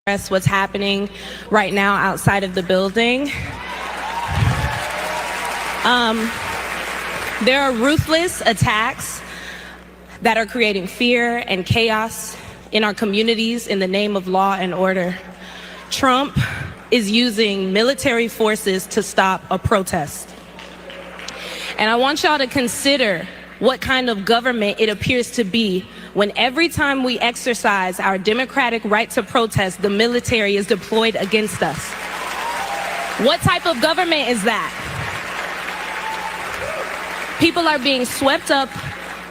Address what's happening right now outside of the building. There are ruthless attacks that are creating fear and chaos in our communities in the name of law and order. Trump is using military forces to stop a protest. And I want y'all to consider what kind of government it appears to be when every time we exercise our democratic right to protest, the military is deployed against us. What type of government is that? People are being swept up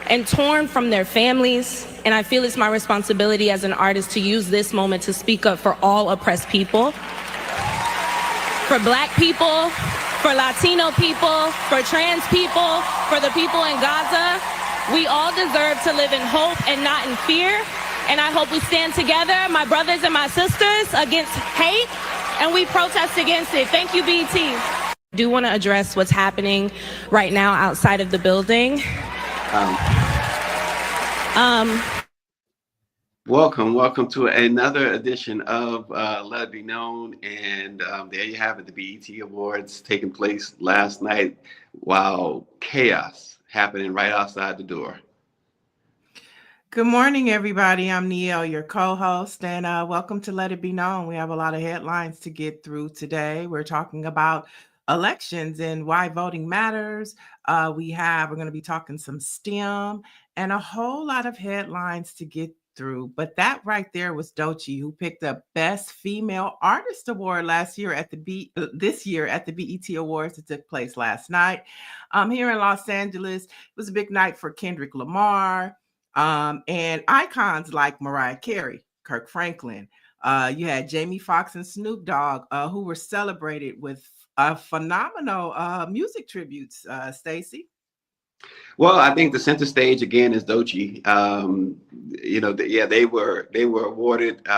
and torn from their families, and I feel it's my responsibility as an artist to use this moment to speak up for all oppressed people, for Black people, for Latino people, for trans people, for the people in Gaza. We all deserve to live in hope and not in fear, and I hope we stand together, my brothers and my sisters, against hate, and we protest against it. Thank you, BET. I do want to address what's happening right now outside of the building. Welcome to another edition of Let It Be Known, and there you have it, the BET Awards taking place last night. Wow, chaos happening right outside the door. Good morning, everybody. I'm Nielle, your co-host, and welcome to Let It Be Known. We have a lot of headlines to get through today. We're talking about elections and why voting matters. We're going to be talking some STEM and a whole lot of headlines to get through. But that right there was Doechii, who picked up Best Female Artist Award this year at the BET Awards that took place last night. Here in Los Angeles, it was a big night for Kendrick Lamar and icons like Mariah Carey, Kirk Franklin. You had Jamie Foxx and Snoop Dogg, who were celebrated with phenomenal music tributes. Stacey. Well, I think the center stage again is Doechii. They were awarded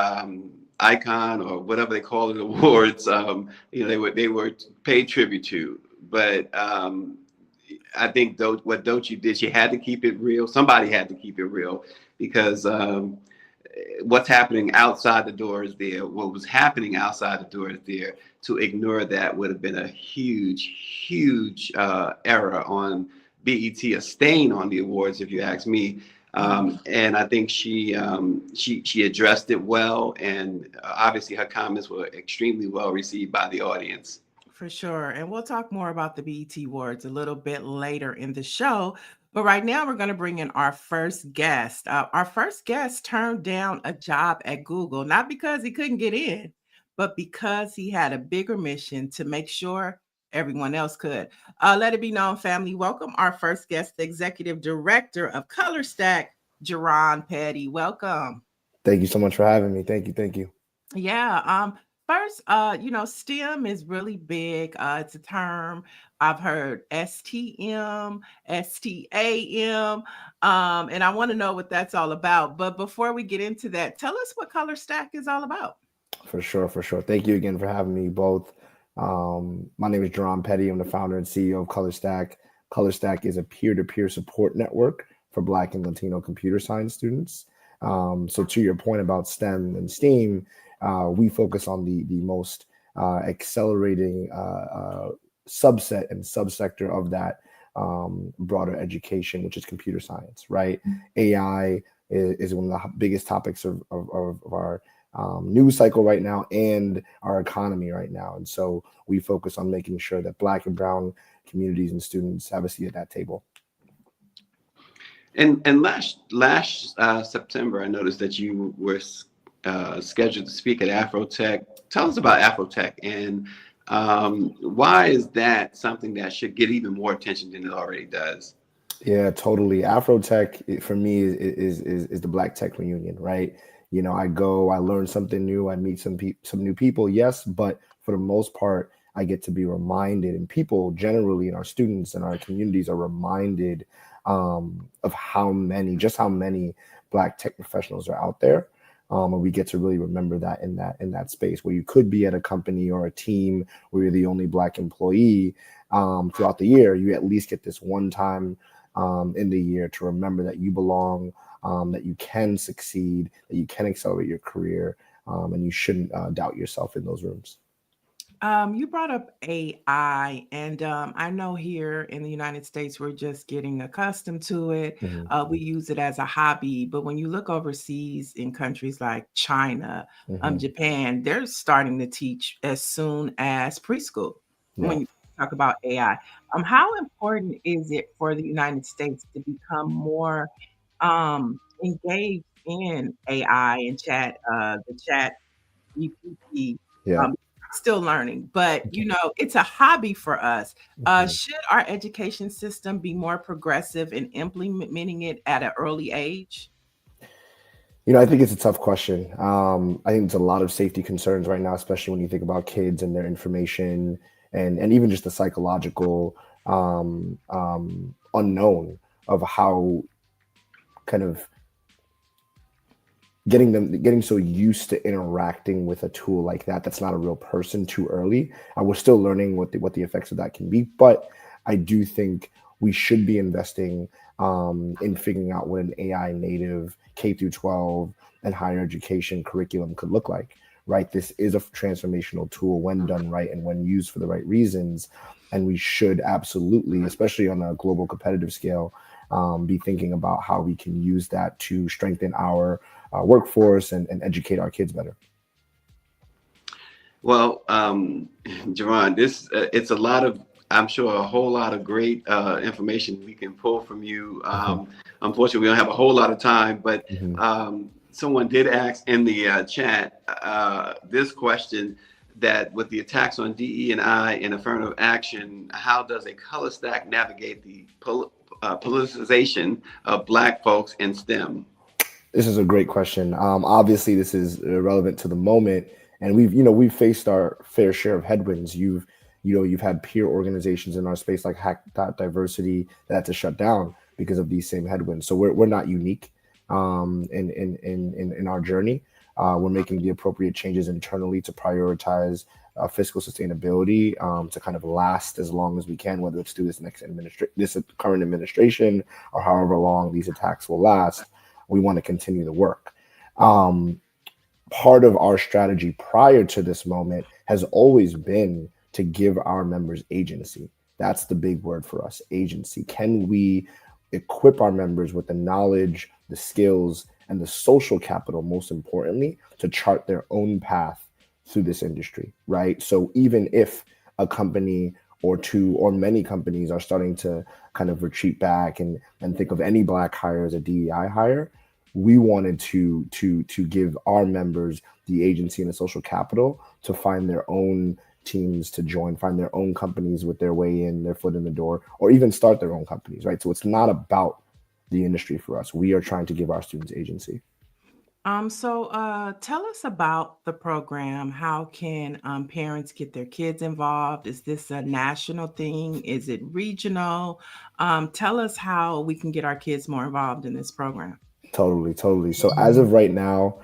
icon or whatever they call it awards. They were paid tribute to. But I think what Doechii did, she had to keep it real. Somebody had to keep it real because what's happening outside the door is there. What was happening outside the door is there. To ignore that would have been a huge error on BET, a stain on the awards, if you ask me. And I think she addressed it well, and obviously her comments were extremely well received by the audience. For sure. And we'll talk more about the BET Awards a little bit later in the show. But right now, we're going to bring in our first guest. Our first guest turned down a job at Google, not because he couldn't get in, but because he had a bigger mission to make sure everyone else could. Let it be known, family. Welcome our first guest, the Executive Director of ColorStack, Jehron Petty. Welcome. Thank you so much for having me. Thank you. Yeah. First, STEM is really big. It's a term I've heard, STM, STAM, and I want to know what that's all about. But before we get into that, tell us what ColorStack is all about. For sure. Thank you again for having me both. My name is Jehron Petty. I'm the founder and CEO of ColorStack. ColorStack is a peer-to-peer support network for Black and Latino computer science students. So to your point about STEM and STEAM, we focus on the most accelerating subset and subsector of that broader education, which is computer science, right? AI is one of the biggest topics of our news cycle right now and our economy right now. And so we focus on making sure that Black and brown communities and students have a seat at that table. And last September, I noticed that you were scheduled to speak at Afrotech. Tell us about Afrotech and why is that something that should get even more attention than it already does? Yeah, totally. Afrotech for me is the Black Tech reunion, right? You know, I learn something new, I meet some new people, yes, but for the most part, I get to be reminded, and people generally, and our students and our communities are reminded of how many Black tech professionals are out there. And we get to really remember that in that space where you could be at a company or a team where you're the only Black employee throughout the year. You at least get this one time in the year to remember that you belong, that you can succeed, that you can accelerate your career, and you shouldn't doubt yourself in those rooms. You brought up AI, and I know here in the United States, we're just getting accustomed to it. We use it as a hobby, but when you look overseas in countries like China, Japan, they're starting to teach as soon as preschool. When you talk about AI, how important is it for the United States to become more engaged in AI and the chat GPT? Yeah. Still learning, but it's a hobby for us. Should our education system be more progressive in implementing it at an early age? I think it's a tough question. I think there's a lot of safety concerns right now, especially when you think about kids and their information and even just the psychological unknown of how kind of getting so used to interacting with a tool like that's not a real person too early. We're still learning what the effects of that can be, but I do think we should be investing in figuring out what an AI native K through 12 and higher education curriculum could look like, right? This is a transformational tool when done right and when used for the right reasons. And we should absolutely, especially on a global competitive scale, be thinking about how we can use that to strengthen our workforce and educate our kids better. Well, Jehron, it's a lot of, I'm sure, a whole lot of great information we can pull from you. Unfortunately, we don't have a whole lot of time, but someone did ask in the chat this question, that with the attacks on DE&I and affirmative action, how does a ColorStack navigate the politicization of Black folks in STEM? This is a great question. Obviously, this is relevant to the moment, and we've faced our fair share of headwinds. You've had peer organizations in our space like Hack.Diversity that had to shut down because of these same headwinds. So we're not unique in our journey. We're making the appropriate changes internally to prioritize fiscal sustainability to kind of last as long as we can, whether it's through this current administration or however long these attacks will last. We want to continue the work. Part of our strategy prior to this moment has always been to give our members agency. That's the big word for us, agency. Can we equip our members with the knowledge, the skills, and the social capital, most importantly, to chart their own path through this industry, right? So even if a company or two or many companies are starting to kind of retreat back and think of any Black hire as a DEI hire, we wanted to give our members the agency and the social capital to find their own teams to join, find their own companies with their way in, their foot in the door, or even start their own companies, right? So it's not about the industry for us. We are trying to give our students agency. So tell us about the program. How can parents get their kids involved? Is this a national thing? Is it regional? Tell us how we can get our kids more involved in this program. Totally. So as of right now,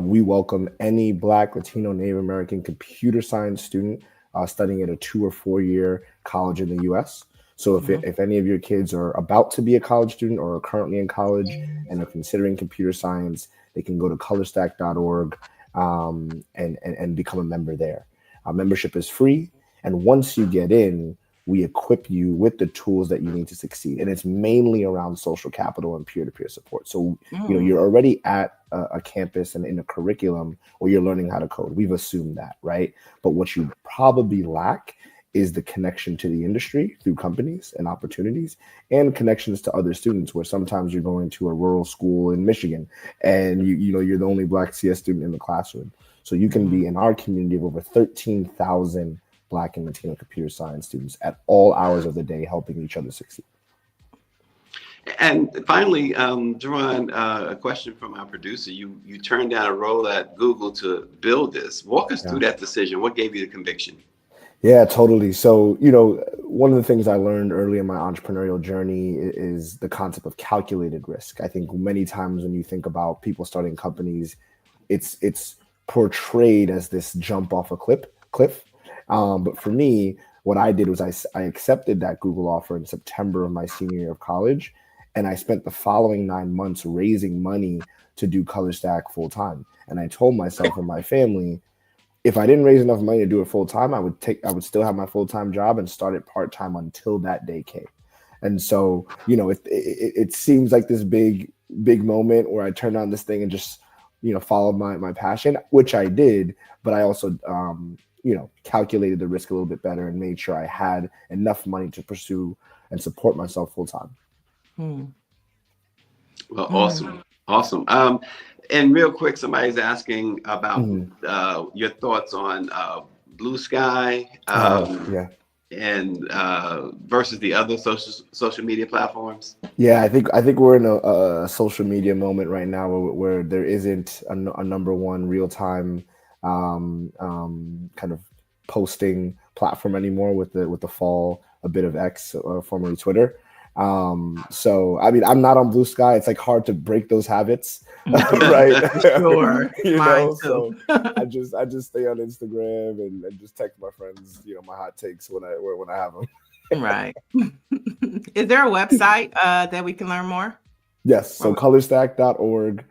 we welcome any Black, Latino, Native American computer science student studying at a 2 or 4 year college in the U.S. So if any of your kids are about to be a college student or are currently in college and are considering computer science, they can go to colorstack.org and become a member there. Membership is free. And once you get in, we equip you with the tools that you need to succeed. And it's mainly around social capital and peer-to-peer support. So, you're already at a campus and in a curriculum where you're learning how to code. We've assumed that, right? But what you probably lack is the connection to the industry through companies and opportunities and connections to other students, where sometimes you're going to a rural school in Michigan and you're the only Black CS student in the classroom. So you can be in our community of over 13,000 Black and Latino computer science students at all hours of the day, helping each other succeed. And finally, Jehron, a question from our producer. You turned down a role at Google to build this. Walk us through that decision. What gave you the conviction? Yeah, totally. So, one of the things I learned early in my entrepreneurial journey is the concept of calculated risk. I think many times when you think about people starting companies, it's portrayed as this jump off a cliff. But for me, what I did was I accepted that Google offer in September of my senior year of college. And I spent the following 9 months raising money to do ColorStack full time. And I told myself and my family, if I didn't raise enough money to do it full time, I would still have my full time job and start it part time until that day came. And so, it seems like this big moment where I turned on this thing and just, followed my passion, which I did, but I also, calculated the risk a little bit better and made sure I had enough money to pursue and support myself full time. Well, awesome. And real quick, somebody's asking about your thoughts on Blue Sky. And versus the other social media platforms. Yeah, I think we're in a social media moment right now where there isn't a number one real time kind of posting platform anymore with the fall a bit of X, formerly Twitter. So I mean, I'm not on Blue Sky. It's like hard to break those habits, right? Sure. So I just stay on Instagram and just text my friends, my hot takes when I have them. Right. Is there a website that we can learn more? Yes. So colorstack.org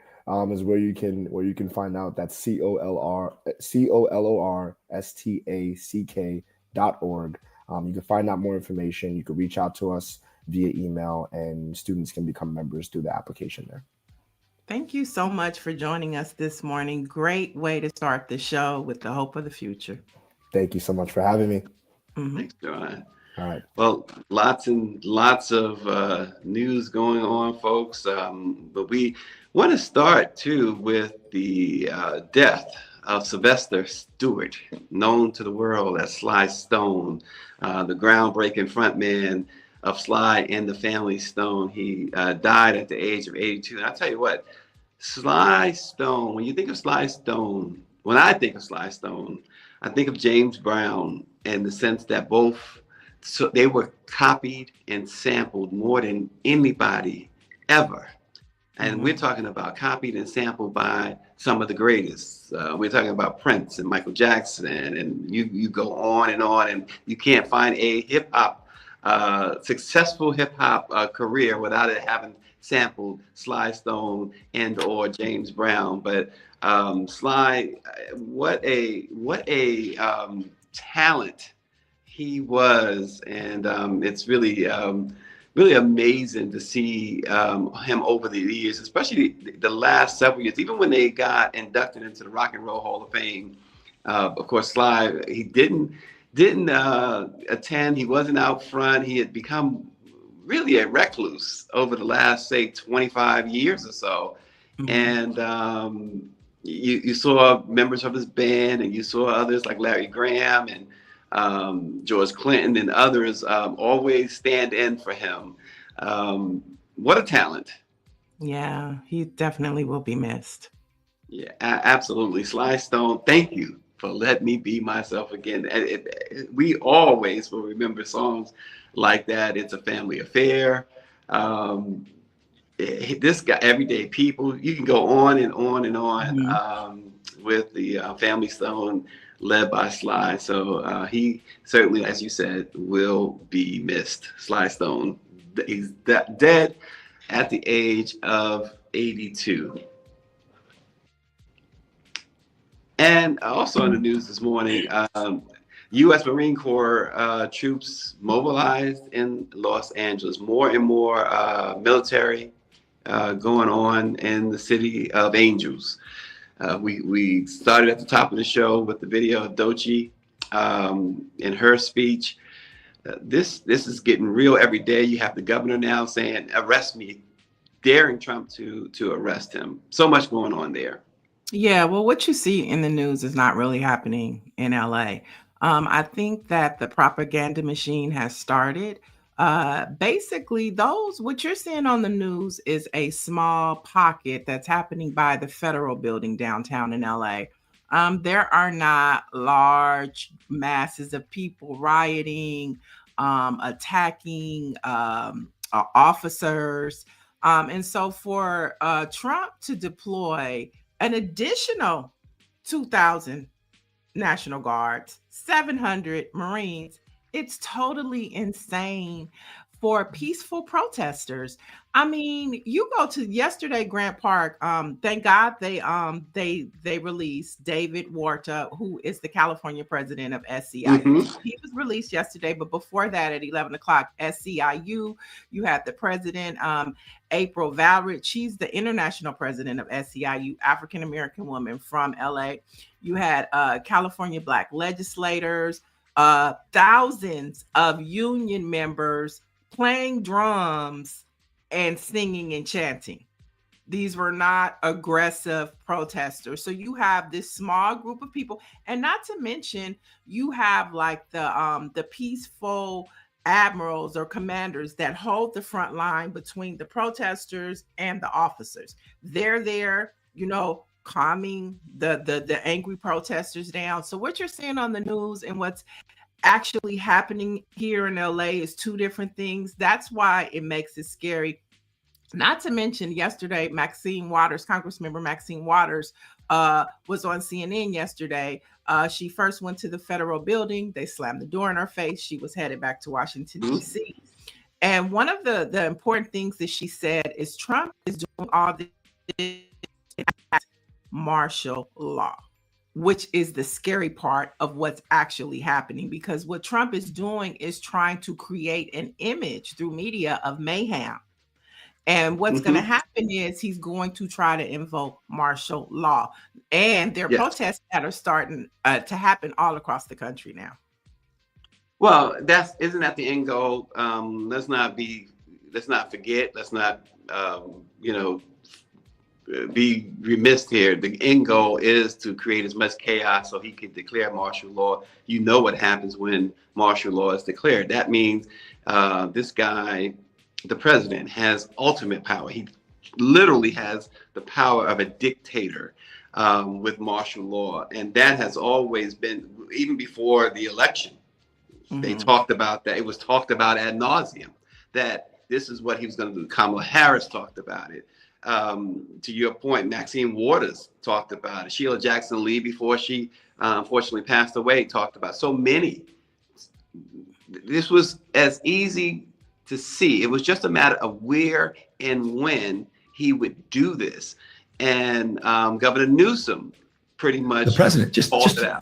is where you can find out. That's ColorStack.org. You can find out more information. You can reach out to us via email, and students can become members through the application there. Thank you so much for joining us this morning. Great way to start the show with the hope of the future. Thank you so much for having me. Thanks, Jehron. All right. Well, lots and lots of news going on, folks. But we want to start too with the death of Sylvester Stewart, known to the world as Sly Stone, the groundbreaking frontman of Sly and the Family Stone. He died at the age of 82. And I'll tell you what, Sly Stone, when you think of Sly Stone, when I think of Sly Stone, I think of James Brown in the sense that so they were copied and sampled more than anybody ever. And we're talking about copied and sampled by some of the greatest. We're talking about Prince and Michael Jackson, and you go on, and you can't find a successful hip hop career without it having sampled Sly Stone and or James Brown. But Sly, what a talent he was, and it's really amazing to see him over the years, especially the last several years. Even when they got inducted into the Rock and Roll Hall of Fame, of course, Sly, he didn't attend. He wasn't out front. He had become really a recluse over the last, say, 25 years or so. And you saw members of his band, and you saw others like Larry Graham and George Clinton and others always stand in for him. What a talent. Yeah, he definitely will be missed. Yeah, absolutely. Sly Stone, thank you for letting me be myself again. We always will remember songs like that. It's a Family Affair. This guy, Everyday People, you can go on and on and on with the Family Stone led by Sly. So he certainly, as you said, will be missed. Sly Stone, he's dead at the age of 82. And also in the news this morning, U.S. Marine Corps troops mobilized in Los Angeles. More and more military going on in the city of Angels. We started at the top of the show with the video of Doechii in her speech. This is getting real every day. You have the governor now saying, arrest me, daring Trump to arrest him. So much going on there. Yeah, well, what you see in the news is not really happening in LA. I think that the propaganda machine has started. Basically, what you're seeing on the news is a small pocket that's happening by the federal building downtown in LA. There are not large masses of people rioting, attacking officers. And so for Trump to deploy an additional 2,000 National Guards, 700 Marines, it's totally insane for peaceful protesters. I mean, you go to yesterday, Grant Park. Thank God they released David Warta, who is the California president of SCIU. Mm-hmm. He was released yesterday, but before that, at 11 o'clock, SCIU, you had the president, April Valrich. She's the international president of SCIU, African American woman from LA. You had California Black legislators, thousands of union members playing drums and singing and chanting. These were not aggressive protesters. So you have this small group of people, and not to mention you have like the peaceful admirals or commanders that hold the front line between the protesters and the officers. They're there, calming the angry protesters down. So what you're seeing on the news and what's actually happening here in LA is two different things. That's why it makes it scary. Not to mention yesterday, Congressmember Maxine Waters was on CNN yesterday. She first went to the federal building. They slammed the door in her face. She was headed back to Washington, D.C. And one of the important things that she said is Trump is doing all this martial law, which is the scary part of what's actually happening, because what Trump is doing is trying to create an image through media of mayhem. And what's going to happen is he's going to try to invoke martial law. And there are protests that are starting to happen all across the country now. Well, isn't that the end goal? Let's not forget, let's not, be remiss here. The end goal is to create as much chaos so he can declare martial law. You know what happens when martial law is declared. That means this guy, the president, has ultimate power. He literally has the power of a dictator with martial law. And that has always been, even before the election, they talked about that. It was talked about ad nauseum, that this is what he was going to do. Kamala Harris talked about it. To your point, Maxine Waters talked about it. Sheila Jackson Lee, before she unfortunately passed away, talked about it. So many. This was as easy to see. It was just a matter of where and when he would do this. And Governor Newsom pretty much, the president, just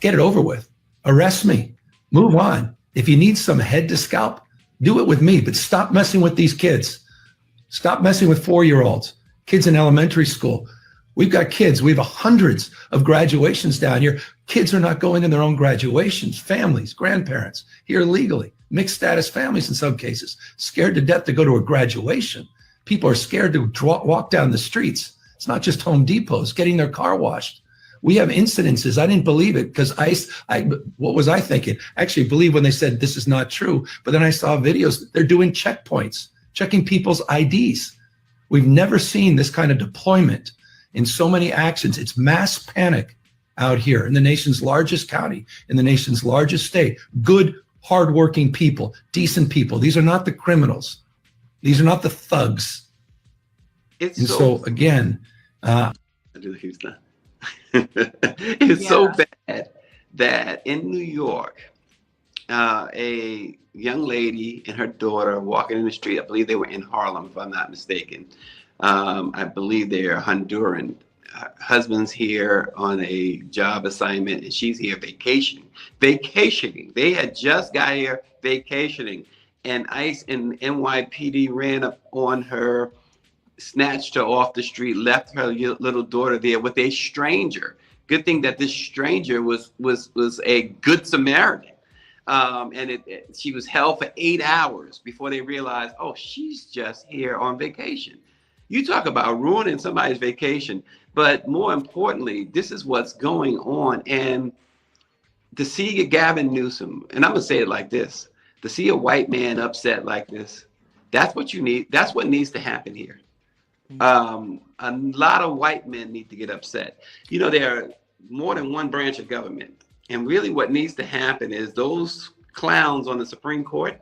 get it over with. Arrest me. Move on. If you need some head to scalp, do it with me, but stop messing with these kids. Stop messing with 4-year-olds, kids in elementary school. We've got kids. We have hundreds of graduations down here. Kids are not going to their own graduations. Families, grandparents here legally, mixed status families in some cases, scared to death to go to a graduation. People are scared to walk down the streets. It's not just Home Depots, getting their car washed. We have incidences. I didn't believe it because what was I thinking? I actually believe when they said this is not true, but then I saw videos. They're doing checkpoints, checking people's IDs. We've never seen this kind of deployment in so many actions. It's mass panic out here in the nation's largest county, in the nation's largest state. Good, hardworking people, decent people. These are not the criminals. These are not the thugs. So again, it's so bad that in New York, a young lady and her daughter walking in the street, I believe they were in Harlem, if I'm not mistaken. I believe they're Honduran. Her husband's here on a job assignment and she's here vacationing. They had just got here vacationing, and ICE and NYPD ran up on her, snatched her off the street, left her little daughter there with a stranger. Good thing that this stranger was a good Samaritan. And she was held for 8 hours before they realized, oh, she's just here on vacation. You talk about ruining somebody's vacation, but more importantly, this is what's going on. And to see Gavin Newsom, and I'm gonna say it like this, to see a white man upset like this, that's what you need. That's what needs to happen here. A lot of white men need to get upset. You know, there are more than one branch of government. And really what needs to happen is those clowns on the Supreme Court,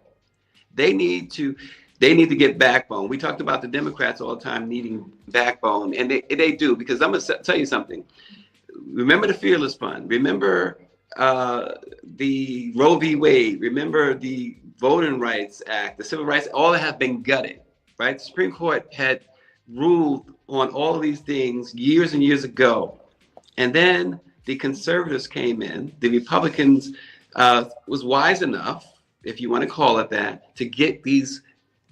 they need to get backbone. We talked about the Democrats all the time needing backbone, and they do, because I'm going to tell you something. Remember the Fearless Fund. Remember the Roe v. Wade. Remember the Voting Rights Act, the Civil Rights, all that have been gutted, right? The Supreme Court had ruled on all of these things years and years ago. And then the conservatives came in, the Republicans was wise enough, if you want to call it that, to get these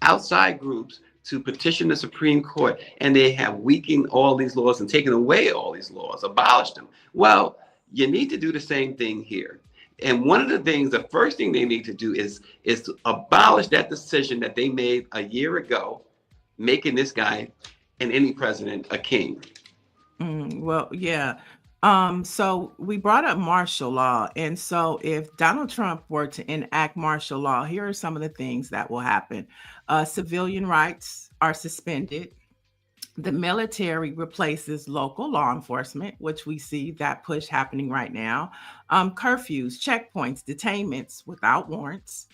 outside groups to petition the Supreme Court, and they have weakened all these laws and taken away all these laws, abolished them. Well, you need to do the same thing here. And one of the things, the first thing they need to do is to abolish that decision that they made a year ago, making this guy and any president a king. Well, yeah. So we brought up martial law. And so if Donald Trump were to enact martial law, here are some of the things that will happen. Civilian rights are suspended. The military replaces local law enforcement, which we see that push happening right now. Curfews, checkpoints, detainments without warrants.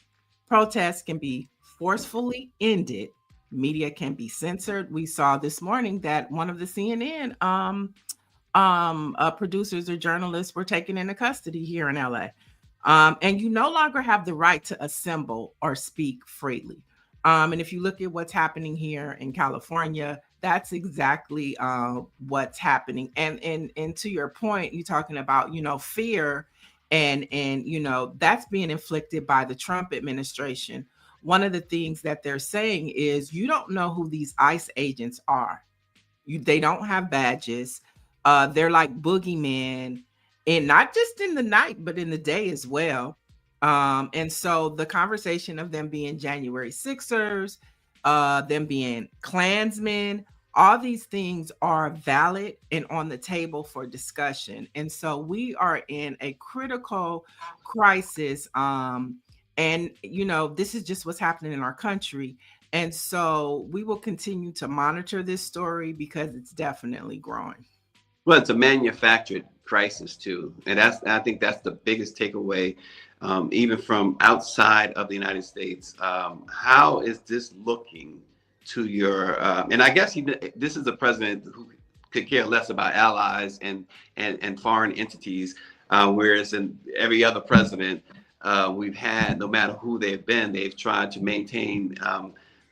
Protests can be forcefully ended. Media can be censored. We saw this morning that one of the CNN producers or journalists were taken into custody here in LA. And you no longer have the right to assemble or speak freely. And if you look at what's happening here in California, that's exactly what's happening. And to your point, you're talking about, fear and that's being inflicted by the Trump administration. One of the things that they're saying is you don't know who these ICE agents are. They don't have badges. They're like boogeymen, and not just in the night, but in the day as well. And so the conversation of them being January 6ers, them being Klansmen, all these things are valid and on the table for discussion. And so we are in a critical crisis. And, this is just what's happening in our country. And so we will continue to monitor this story because it's definitely growing. Well, it's a manufactured crisis too. And I think that's the biggest takeaway, even from outside of the United States. How is this looking to your, and I guess this is a president who could care less about allies and foreign entities, whereas in every other president we've had, no matter who they've been, they've tried to maintain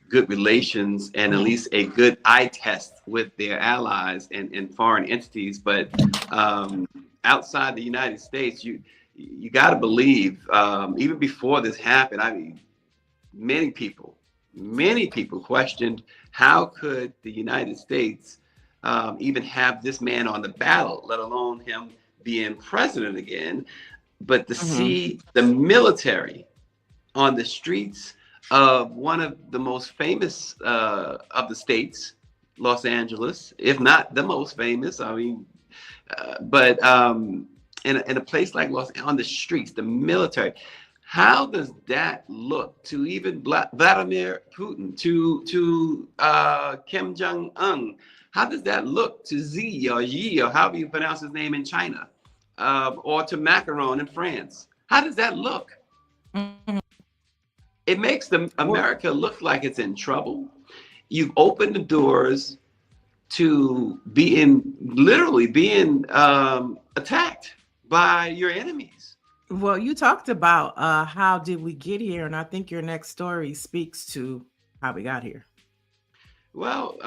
good relations and at least a good eye test with their allies and foreign entities. But outside the United States, you got to believe, even before this happened, I mean, many people questioned how could the United States even have this man on the ballot, let alone him being president again. But to see the military on the streets of one of the most famous of the states, Los Angeles, if not the most famous. I mean, but in a place like on the streets, the military. How does that look to even Vladimir Putin, to Kim Jong-un? How does that look to Xi or Yi, or however you pronounce his name in China, or to Macron in France? How does that look? It makes America look like it's in trouble. You've opened the doors to literally being attacked by your enemies. Well, you talked about how did we get here, and I think your next story speaks to how we got here. Well,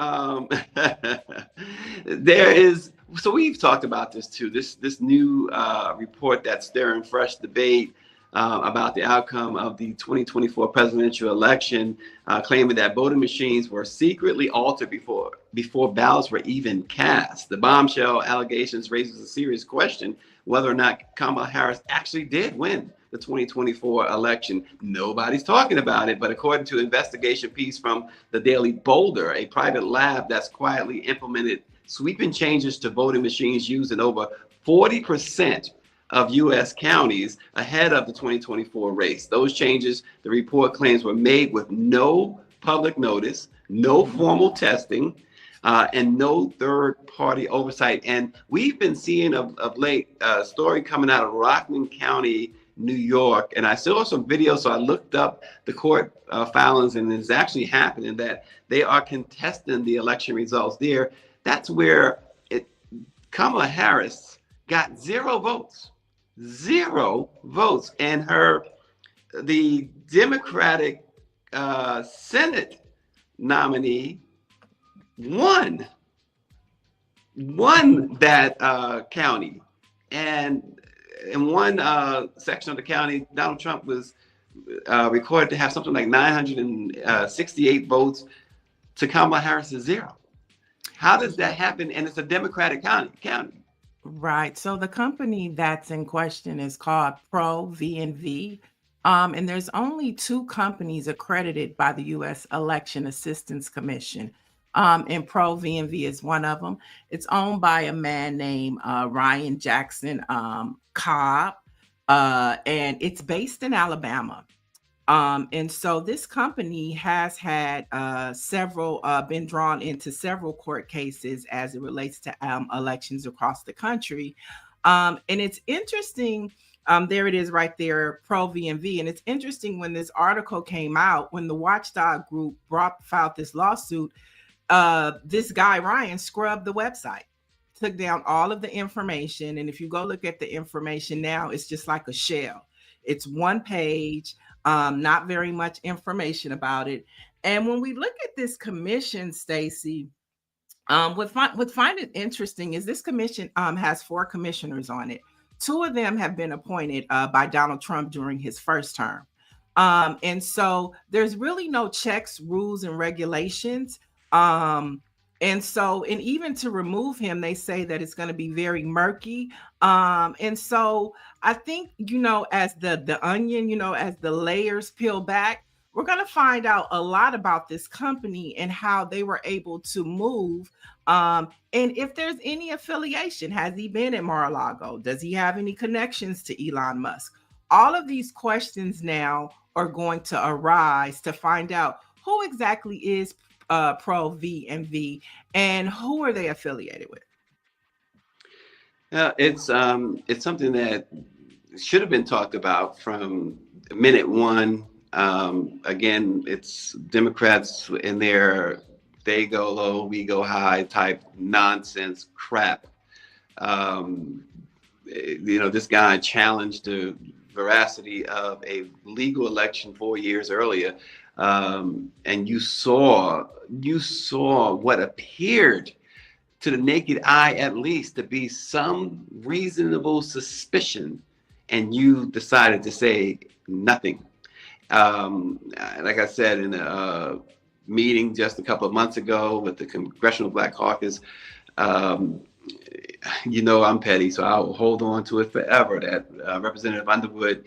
so we've talked about this too. This new report that's stirring fresh debate about the outcome of the 2024 presidential election, claiming that voting machines were secretly altered before ballots were even cast. The bombshell allegations raises a serious question whether or not Kamala Harris actually did win the 2024 election. Nobody's talking about it, but according to an investigation piece from the Daily Boulder, a private lab that's quietly implemented sweeping changes to voting machines used in over 40% of U.S. counties ahead of the 2024 race. Those changes, the report claims, were made with no public notice, no formal testing, and no third-party oversight. And we've been seeing of late a story coming out of Rockland County, New York, and I saw some videos, so I looked up the court filings, and it's actually happening that they are contesting the election results there. That's where Kamala Harris got 0 votes. 0 votes, and her the Democratic Senate nominee won that county, and in one section of the county, Donald Trump was recorded to have something like 968 votes to Kamala Harris's 0. How does that happen? And it's a Democratic county. Right. So the company that's in question is called Pro V&V. And there's only 2 companies accredited by the U.S. Election Assistance Commission. And Pro V&V is one of them. It's owned by a man named Ryan Jackson Cobb, and it's based in Alabama. And so this company has had been drawn into several court cases as it relates to elections across the country. And it's interesting. There it is right there, Pro V&V. And it's interesting when this article came out, when the watchdog group filed this lawsuit, this guy, Ryan, scrubbed the website, took down all of the information. And if you go look at the information now, it's just like a shell. It's one page, not very much information about it. And when we look at this commission, Stacey, what find it interesting is this commission has 4 commissioners on it. 2 of them have been appointed by Donald Trump during his first term. And so there's really no checks, rules, and regulations. And even to remove him, they say that it's going to be very murky. And so I think, as the onion, as the layers peel back, we're going to find out a lot about this company and how they were able to move. And if there's any affiliation, has he been at Mar-a-Lago? Does he have any connections to Elon Musk? All of these questions now are going to arise to find out who exactly is Pro V&V and who are they affiliated with? It's something that should have been talked about from minute one. Again, it's Democrats in their they go low, we go high type nonsense crap. This guy challenged the veracity of a legal election 4 years earlier. And you saw what appeared to the naked eye, at least, to be some reasonable suspicion, and you decided to say nothing. Like I said in a meeting just a couple of months ago with the Congressional Black Caucus, I'm petty, so I'll hold on to it forever, that Representative Underwood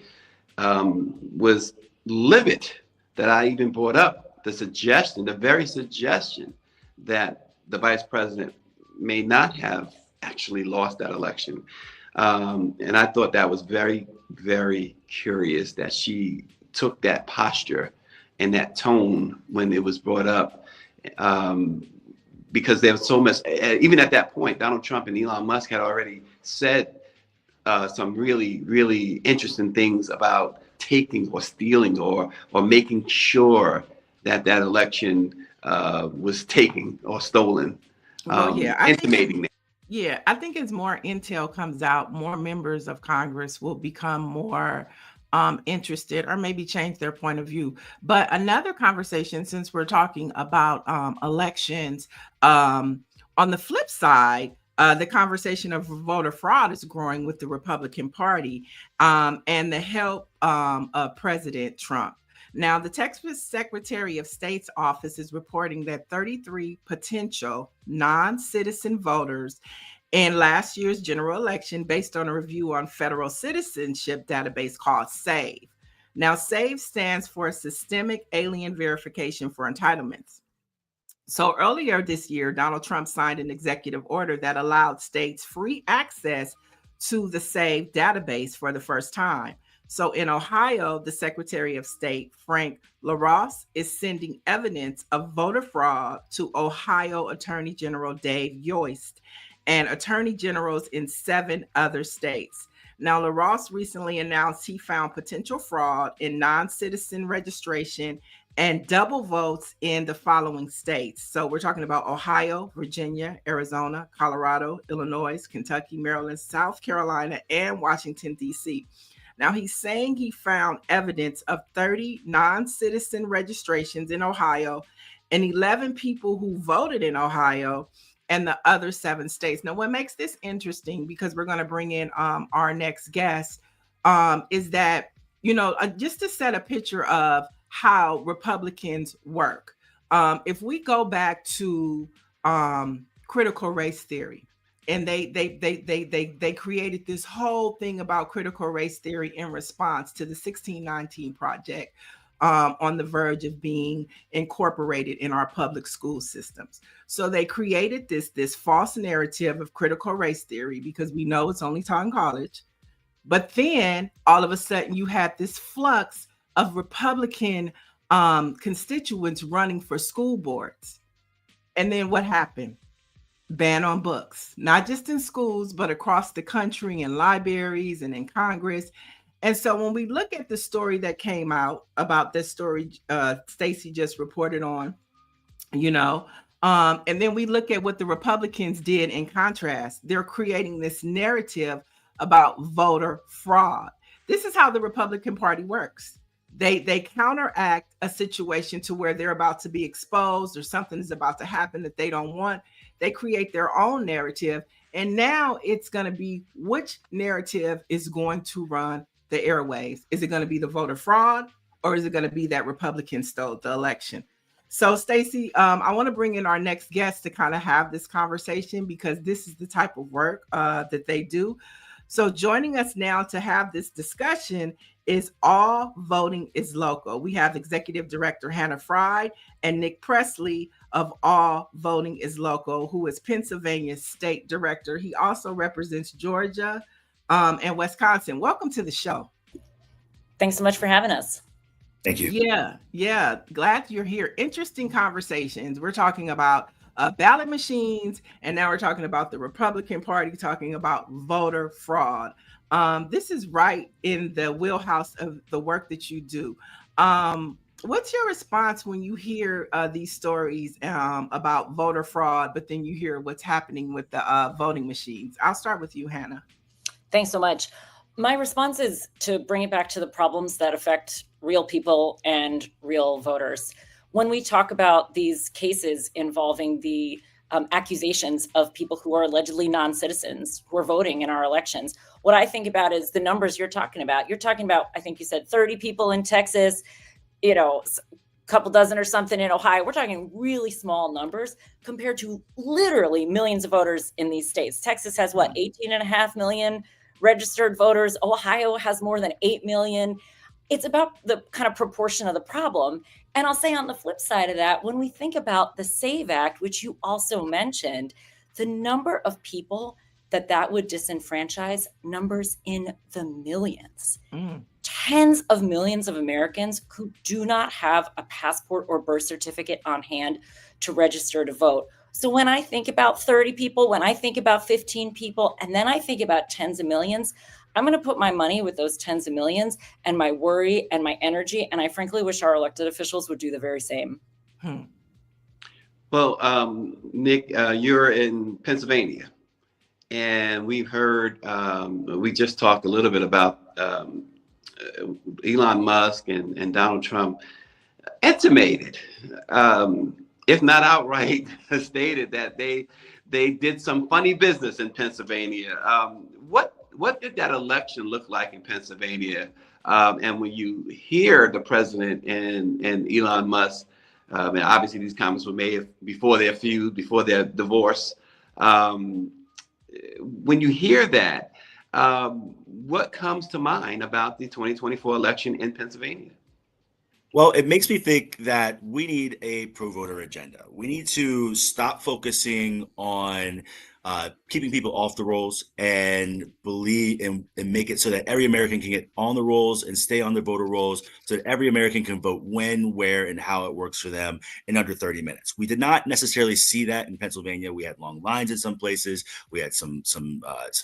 was livid that I even brought up the very suggestion that the vice president may not have actually lost that election. And I thought that was very, very curious that she took that posture and that tone when it was brought up, because there was so much, even at that point, Donald Trump and Elon Musk had already said some really, really interesting things about taking or stealing or making sure that election was taken or stolen. Intimating that. Yeah, I think as more intel comes out, more members of Congress will become more interested or maybe change their point of view. But another conversation, since we're talking about elections, on the flip side, the conversation of voter fraud is growing with the Republican Party and the help of President Trump. Now, the Texas Secretary of State's office is reporting that 33 potential non-citizen voters in last year's general election, based on a review on federal citizenship database called SAVE. Now, SAVE stands for Systemic Alien Verification for Entitlements. So earlier this year, Donald Trump signed an executive order that allowed states free access to the SAVE database for the first time. So in Ohio, the Secretary of State, Frank LaRosse, is sending evidence of voter fraud to Ohio Attorney General Dave Yost and attorney generals in 7 other states. Now, LaRosse recently announced he found potential fraud in non-citizen registration and double votes in the following states. So we're talking about Ohio, Virginia, Arizona, Colorado, Illinois, Kentucky, Maryland, South Carolina, and Washington, D.C. Now, he's saying he found evidence of 30 non-citizen registrations in Ohio and 11 people who voted in Ohio and the other 7 states. Now, what makes this interesting, because we're going to bring in our next guest, is that, just to set a picture of how Republicans work. If we go back to critical race theory, and they created this whole thing about critical race theory in response to the 1619 Project, on the verge of being incorporated in our public school systems. So they created this false narrative of critical race theory because we know it's only taught in college. But then all of a sudden you had this flux of Republican constituents running for school boards. And then what happened? Ban on books, not just in schools, but across the country, in libraries and in Congress. And so when we look at the story that came out about this story, Stacey just reported on, and then we look at what the Republicans did in contrast. They're creating this narrative about voter fraud. This is how the Republican Party works. They counteract a situation to where they're about to be exposed or something is about to happen that they don't want. They create their own narrative. And now it's going to be which narrative is going to run the airwaves. Is it going to be the voter fraud, or is it going to be that Republicans stole the election? So, Stacey, I want to bring in our next guest to kind of have this conversation, because this is the type of work that they do. So joining us now to have this discussion is All Voting is Local. We have Executive Director Hannah Fry and Nick Pressley of All Voting is Local, who is Pennsylvania's State Director. He also represents Georgia and Wisconsin. Welcome to the show. Thanks so much for having us. Thank you. Yeah. Glad you're here. Interesting conversations. We're talking about ballot machines, and now we're talking about the Republican Party, talking about voter fraud. This is right in the wheelhouse of the work that you do. What's your response when you hear these stories about voter fraud, but then you hear what's happening with the voting machines? I'll start with you, Hannah. Thanks so much. My response is to bring it back to the problems that affect real people and real voters. When we talk about these cases involving the accusations of people who are allegedly non-citizens who are voting in our elections, what I think about is the numbers you're talking about. You're talking about, I think you said 30 people in Texas, a couple dozen or something in Ohio. We're talking really small numbers compared to literally millions of voters in these states. Texas has 18.5 million registered voters. Ohio has more than 8 million. It's about the kind of proportion of the problem. And I'll say on the flip side of that, when we think about the SAVE Act, which you also mentioned, the number of people that would disenfranchise numbers in the millions. Tens of millions of Americans who do not have a passport or birth certificate on hand to register to vote. So when I think about 30 people, when I think about 15 people, and then I think about tens of millions, I'm going to put my money with those tens of millions and my worry and my energy. And I frankly wish our elected officials would do the very same. Well, Nick, you're in Pennsylvania, and we've heard, we just talked a little bit about Elon Musk and Donald Trump intimated, if not outright stated, that they did some funny business in Pennsylvania. What did that election look like in Pennsylvania? And when you hear the president and Elon Musk, and obviously these comments were made before their feud, before their divorce. When you hear that, what comes to mind about the 2024 election in Pennsylvania? Well, it makes me think that we need a pro-voter agenda. We need to stop focusing on keeping people off the rolls and believe and make it so that every American can get on the rolls and stay on the voter rolls, so that every American can vote when, where, and how it works for them in under 30 minutes. We did not necessarily see that in Pennsylvania. We had long lines in some places. We had some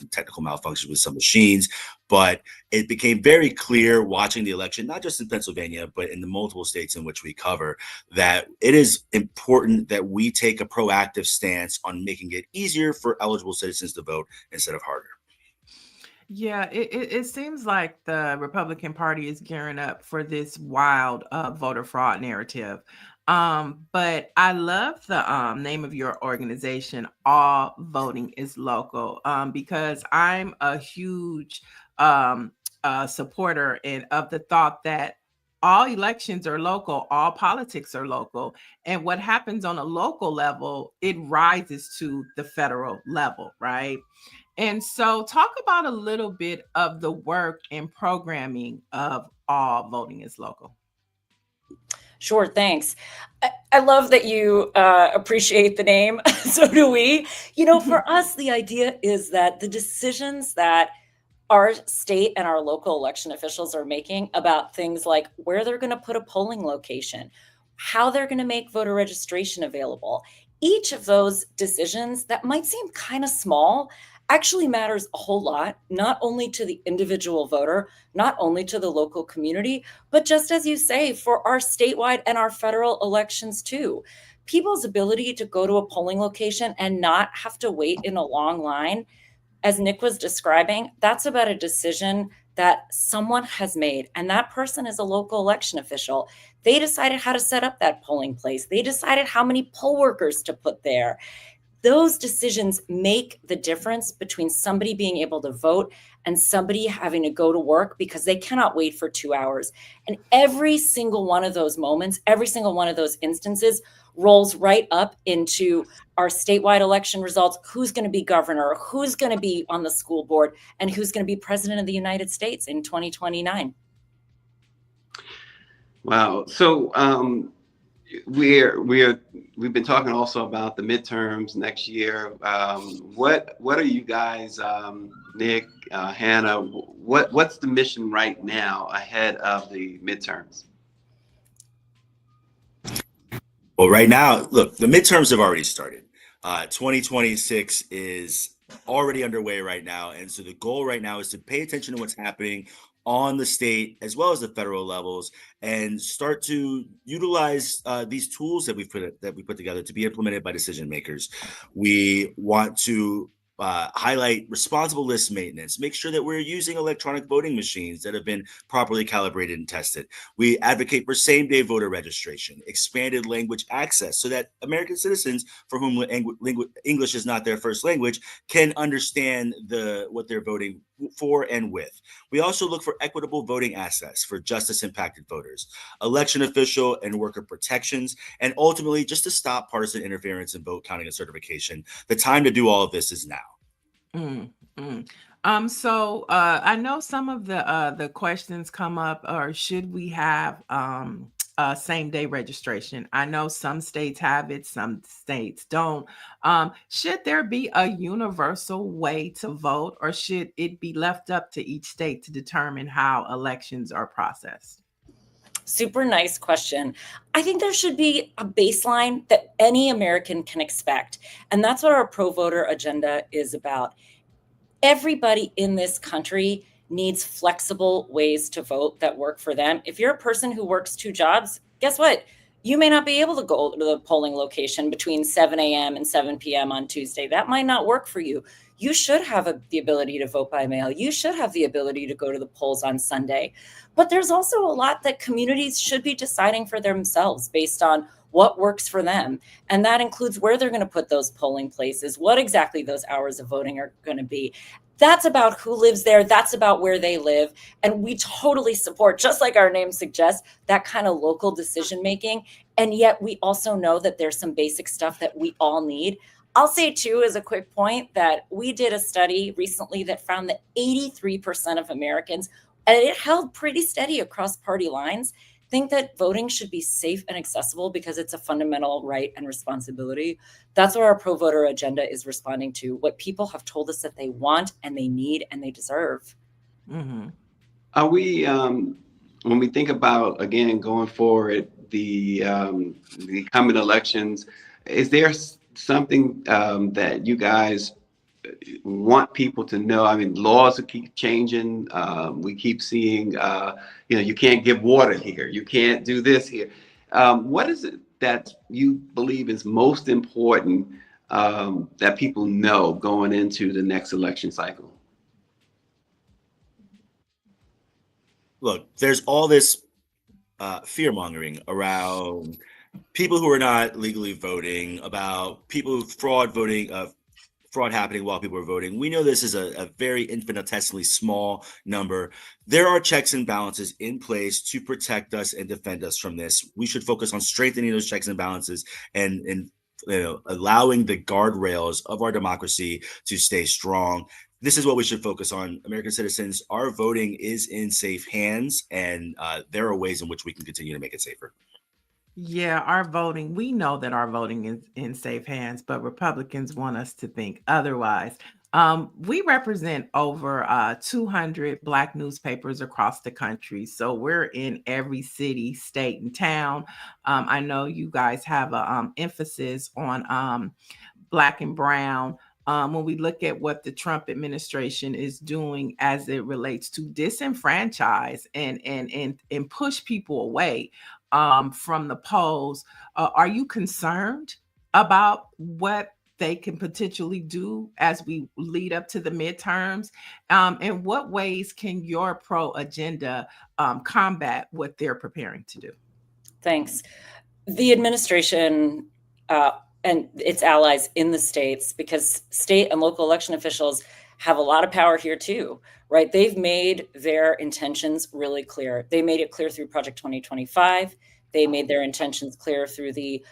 technical malfunctions with some machines, but it became very clear watching the election, not just in Pennsylvania, but in the multiple states in which we cover, that it is important that we take a proactive stance on making it easier for eligible citizens to vote instead of harder. Yeah, it seems like the Republican Party is gearing up for this wild voter fraud narrative. But I love the name of your organization, All Voting is Local, because I'm a huge supporter of the thought that all elections are local, all politics are local, and what happens on a local level, it rises to the federal level, right? And so, talk about a little bit of the work and programming of All Voting is Local. Sure, thanks. I love that you appreciate the name. So do we. You know, for us, the idea is that the decisions that our state and our local election officials are making about things like where they're going to put a polling location, how they're going to make voter registration available. Each of those decisions that might seem kind of small actually matters a whole lot, not only to the individual voter, not only to the local community, but just as you say, for our statewide and our federal elections too. People's ability to go to a polling location and not have to wait in a long line, as Nick was describing, that's about a decision that someone has made, and that person is a local election official. They decided how to set up that polling place. They decided how many poll workers to put there. Those decisions make the difference between somebody being able to vote and somebody having to go to work because they cannot wait for 2 hours. And every single one of those moments, every single one of those instances rolls right up into our statewide election results. Who's going to be governor, who's going to be on the school board, and who's going to be president of the United States in 2029. Wow. So we've been talking also about the midterms next year. What are you guys, Nick, Hannah? What's the mission right now ahead of the midterms? Well, right now, look, the midterms have already started. 2026 is already underway right now. And so the goal right now is to pay attention to what's happening on the state as well as the federal levels and start to utilize these tools that we put together to be implemented by decision makers. We want to highlight responsible list maintenance, make sure that we're using electronic voting machines that have been properly calibrated and tested. We advocate for same-day voter registration, expanded language access so that American citizens for whom English is not their first language can understand what they're voting for and with. We also look for equitable voting access for justice-impacted voters, election official and worker protections, and ultimately just to stop partisan interference in vote counting and certification. The time to do all of this is now. So I know some of the questions come up, or should we have same day registration? I know some states have it, some states don't. Should there be a universal way to vote, or should it be left up to each state to determine how elections are processed? Super nice question. I think there should be a baseline that any American can expect. And that's what our pro voter agenda is about. Everybody in this country needs flexible ways to vote that work for them. If you're a person who works 2 jobs, guess what? You may not be able to go to the polling location between 7 a.m. and 7 p.m. on Tuesday. That might not work for you. You should have the ability to vote by mail. You should have the ability to go to the polls on Sunday. But there's also a lot that communities should be deciding for themselves based on what works for them. And that includes where they're going to put those polling places, what exactly those hours of voting are going to be. That's about who lives there. That's about where they live. And we totally support, just like our name suggests, that kind of local decision making. And yet we also know that there's some basic stuff that we all need. I'll say too, as a quick point, that we did a study recently that found that 83% of Americans, and it held pretty steady across party lines, think that voting should be safe and accessible because it's a fundamental right and responsibility. That's what our pro voter agenda is responding to, what people have told us that they want and they need and they deserve. Mm-hmm. Are we, when we think about, again, going forward, the coming elections, is there something that you guys want people to know? I mean, laws keep changing. We keep seeing, you can't give water here. You can't do this here. What is it that you believe is most important that people know going into the next election cycle? look, there's all this fear mongering around people who are not legally voting, about people fraud voting, fraud happening while people are voting. We know this is a very infinitesimally small number. There are checks and balances in place to protect us and defend us from this. We should focus on strengthening those checks and balances and allowing the guardrails of our democracy to stay strong. This is what we should focus on. American citizens, our voting is in safe hands, and there are ways in which we can continue to make it safer. Yeah, our voting, we know that our voting is in safe hands, but Republicans want us to think otherwise. We represent over 200 Black newspapers across the country. So we're in every city, state, and town. I know you guys have an emphasis on Black and brown. When we look at what the Trump administration is doing as it relates to disenfranchise and push people away from the polls, are you concerned about what they can potentially do as we lead up to the midterms? In what ways can your pro agenda combat what they're preparing to do? Thanks. The administration and its allies in the states, because state and local election officials have a lot of power here too, right? They've made their intentions really clear. They made it clear through Project 2025. They made their intentions clear through the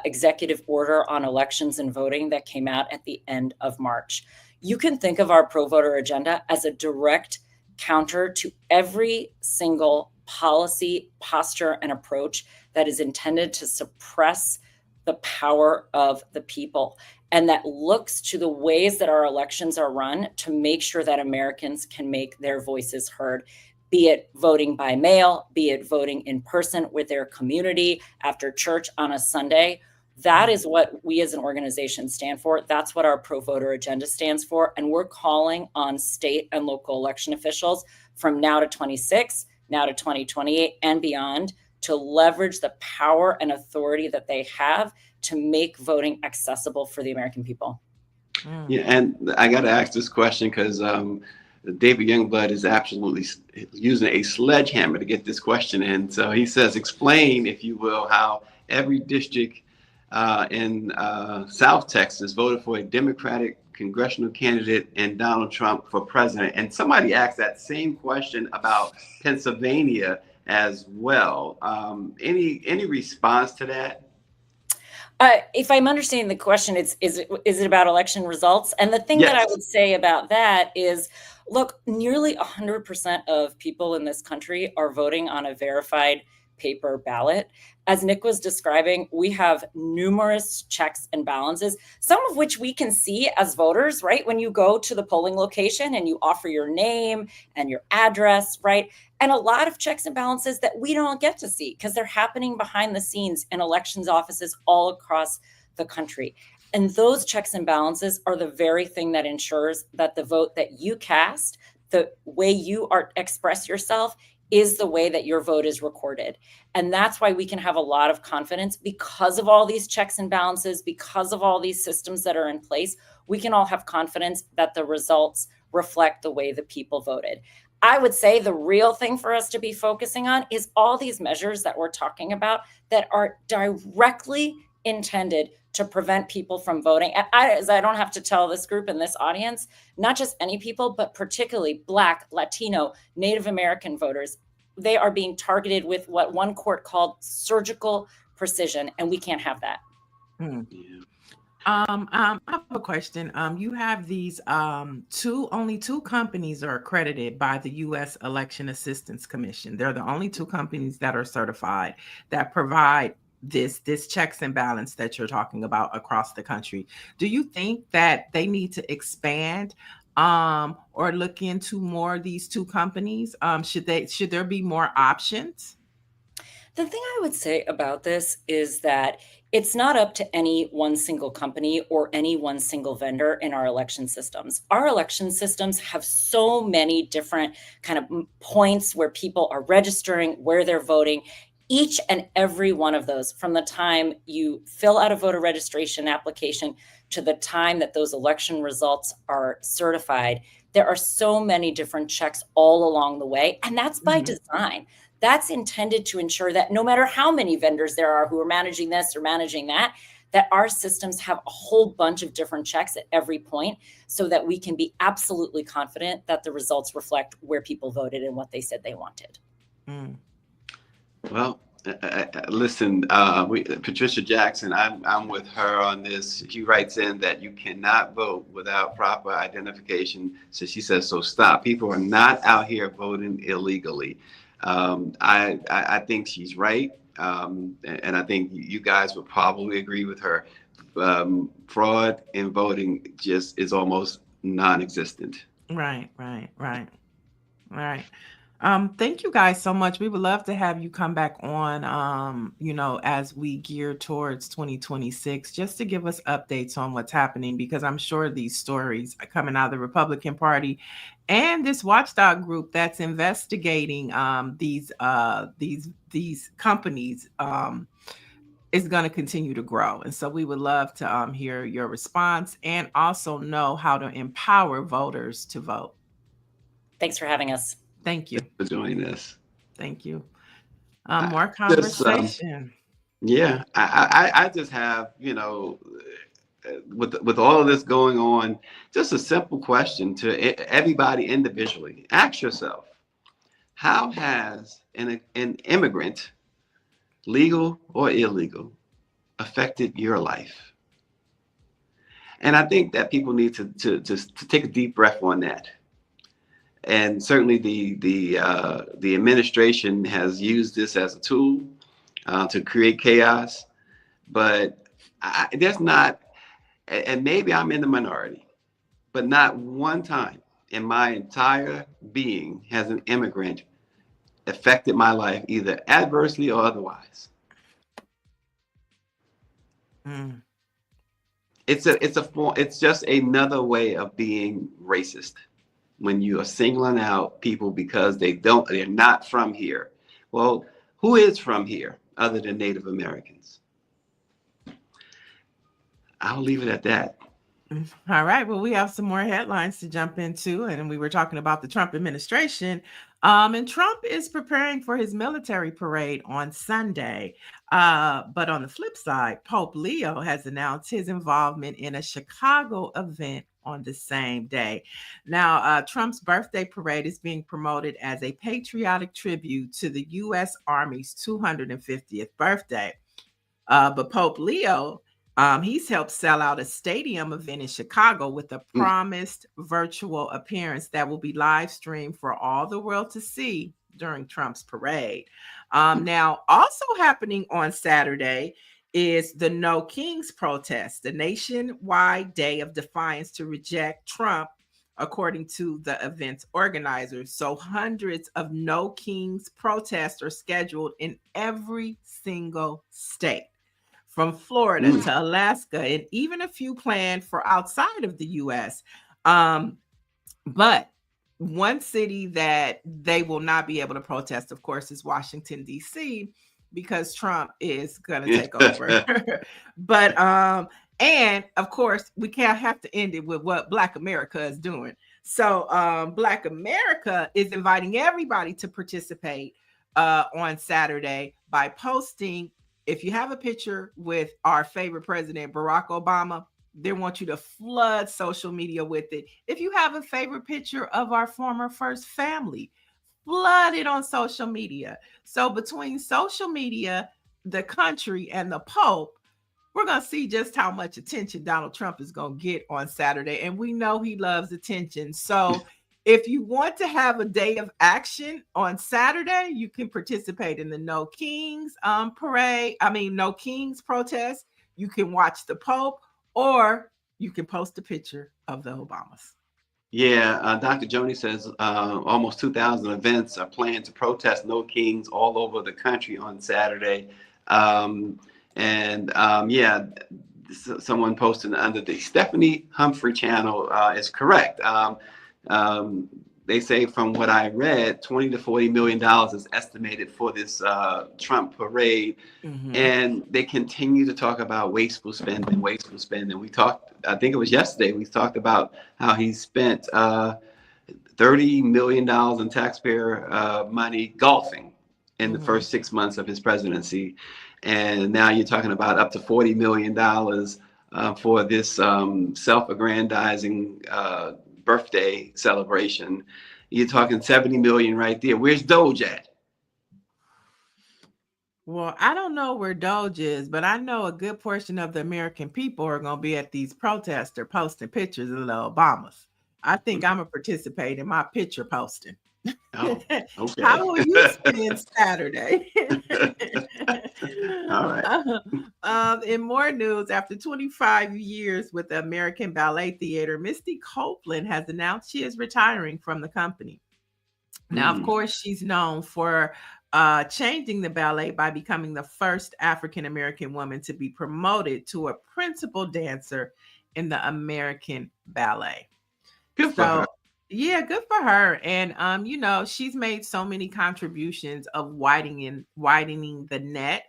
executive order on elections and voting that came out at the end of March. You can think of our pro-voter agenda as a direct counter to every single policy, posture, and approach that is intended to suppress the power of the people, and that looks to the ways that our elections are run to make sure that Americans can make their voices heard, be it voting by mail, be it voting in person with their community after church on a Sunday. That is what we as an organization stand for. That's what our pro-voter agenda stands for. And we're calling on state and local election officials from now to 26, now to 2028 and beyond to leverage the power and authority that they have to make voting accessible for the American people. Yeah, and I got to ask this question because David Youngblood is absolutely using a sledgehammer to get this question in. So he says, explain, if you will, how every district in South Texas voted for a Democratic congressional candidate and Donald Trump for president. And somebody asked that same question about Pennsylvania as well. Any response to that? If I'm understanding the question, is it about election results? And the thing Yes. that I would say about that is, look, nearly 100% of people in this country are voting on a verified paper ballot. As Nick was describing, we have numerous checks and balances, some of which we can see as voters, right? When you go to the polling location and you offer your name and your address, right? And a lot of checks and balances that we don't get to see because they're happening behind the scenes in elections offices all across the country. And those checks and balances are the very thing that ensures that the vote that you cast, the way you express yourself, is the way that your vote is recorded. And that's why we can have a lot of confidence because of all these checks and balances, because of all these systems that are in place. We can all have confidence that the results reflect the way the people voted. I would say the real thing for us to be focusing on is all these measures that we're talking about that are directly intended to prevent people from voting. And I don't have to tell this group and this audience, not just any people, but particularly Black, Latino, Native American voters. They are being targeted with what one court called surgical precision, and we can't have that. I have a question. You have these only two companies are accredited by the U.S. Election Assistance Commission. They're the only two companies that are certified that provide this checks and balance that you're talking about across the country. Do you think that they need to expand or look into more of these two companies? Should there be more options? The thing I would say about this is that it's not up to any one single company or any one single vendor in our election systems. Our election systems have so many different kind of points where people are registering, where they're voting. Each and every one of those, from the time you fill out a voter registration application to the time that those election results are certified, There are so many different checks all along the way, and that's by design. That's intended to ensure that no matter how many vendors there are who are managing this or managing that, that our systems have a whole bunch of different checks at every point so that we can be absolutely confident that the results reflect where people voted and what they said they wanted. Well, listen, Patricia Jackson, I'm with her on this. She writes in that you cannot vote without proper identification. So she says, so stop. People are not out here voting illegally. I think she's right. And I think you guys would probably agree with her. Fraud in voting just is almost non-existent. Right. Thank you guys so much. We would love to have you come back on, as we gear towards 2026, just to give us updates on what's happening, because I'm sure these stories are coming out of the Republican Party and this watchdog group that's investigating these companies is going to continue to grow. And so we would love to hear your response and also know how to empower voters to vote. Thanks for having us. Thank you for doing this. Thank you. More conversation. I just have, with all of this going on, just a simple question to everybody individually. Ask yourself, how has an immigrant, legal or illegal, affected your life? And I think that people need to take a deep breath on that. And certainly the administration has used this as a tool to create chaos, but there's not, and maybe I'm in the minority, but not one time in my entire being has an immigrant affected my life either adversely or otherwise. It's just another way of being racist. When you are singling out people because they're not from here. Well, who is from here other than Native Americans? I'll leave it at that. All right. Well, we have some more headlines to jump into, and we were talking about the Trump administration. And Trump is preparing for his military parade on Sunday. But on the flip side, Pope Leo has announced his involvement in a Chicago event on the same day. Now, Trump's birthday parade is being promoted as a patriotic tribute to the U.S. Army's 250th birthday. But Pope Leo, he's helped sell out a stadium event in Chicago with a promised virtual appearance that will be live streamed for all the world to see during Trump's parade. Now, also happening on Saturday is the No Kings protest, the nationwide day of defiance to reject Trump, according to the event's organizers. So hundreds of No Kings protests are scheduled in every single state, from Florida to Alaska, and even a few planned for outside of the U.S. But one city that they will not be able to protest, of course, is Washington, D.C., because Trump is going to take over. But, and of course, we can't have to end it with what Black America is doing. So Black America is inviting everybody to participate on Saturday by posting. If you have a picture with our favorite president, Barack Obama, they want you to flood social media with it. If you have a favorite picture of our former first family, flood it on social media. So between social media, the country, and the Pope, we're going to see just how much attention Donald Trump is going to get on Saturday. And we know he loves attention. So if you want to have a day of action on Saturday, you can participate in the No Kings parade. No Kings protest. You can watch the Pope, or you can post a picture of the Obamas. Yeah, Dr. Joni says almost 2,000 events are planned to protest No Kings all over the country on Saturday. Someone posted under the Stephanie Humphrey channel is correct. They say, from what I read, $20 to $40 million is estimated for this Trump parade. And they continue to talk about wasteful spending. We talked, I think it was yesterday, we talked about how he spent $30 million in taxpayer money golfing in the first 6 months of his presidency. And now you're talking about up to $40 million for this self-aggrandizing birthday celebration. You're talking 70 million right there. Where's Doge at? Well, I don't know where Doge is, but I know a good portion of the American people are going to be at these protests or posting pictures of the Obamas. I think I'm going to participate in my picture posting. Oh, okay. How will you spend Saturday? All right. In more news, after 25 years with the American Ballet Theater, Misty Copeland has announced she is retiring from the company. Now, of course, she's known for changing the ballet by becoming the first African-American woman to be promoted to a principal dancer in the American Ballet. Good for her. Yeah, good for her. And you know, she's made so many contributions of widening the net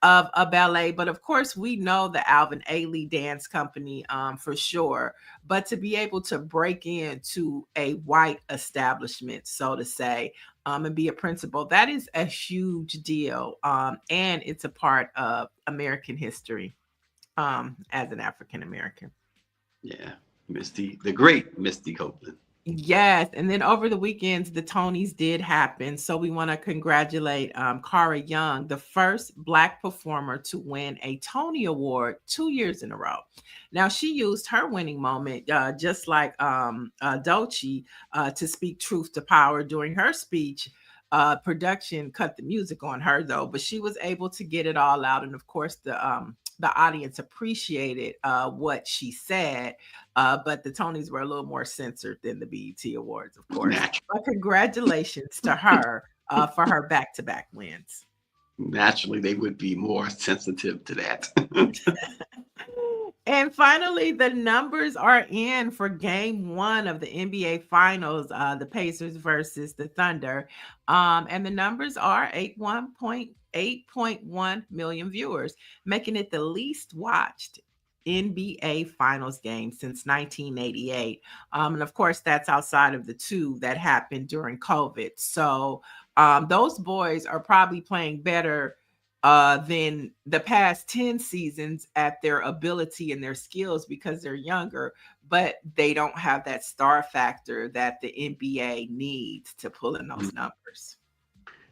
of a ballet. But of course, we know the Alvin Ailey Dance Company for sure. But to be able to break into a white establishment, so to say, and be a principal, that is a huge deal. And it's a part of American history as an African American. Yeah, Misty, the great Misty Copeland. Yes, and then over the weekends, the Tonys did happen. So we want to congratulate Cara Young, the first Black performer to win a Tony Award 2 years in a row. Now, she used her winning moment, just like Doechii, to speak truth to power during her speech. Production cut the music on her, though, but she was able to get it all out. And of course, the audience appreciated what she said, but the Tonys were a little more censored than the BET Awards, of course. But congratulations to her for her back-to-back wins. Naturally, they would be more sensitive to that. And finally, the numbers are in for game 1 of the NBA Finals, the Pacers versus the Thunder. And the numbers are 8.1 million viewers, making it the least watched NBA Finals game since 1988. And of course, that's outside of the 2 that happened during COVID. So those boys are probably playing better than the past 10 seasons at their ability and their skills because they're younger, but they don't have that star factor that the NBA needs to pull in those numbers.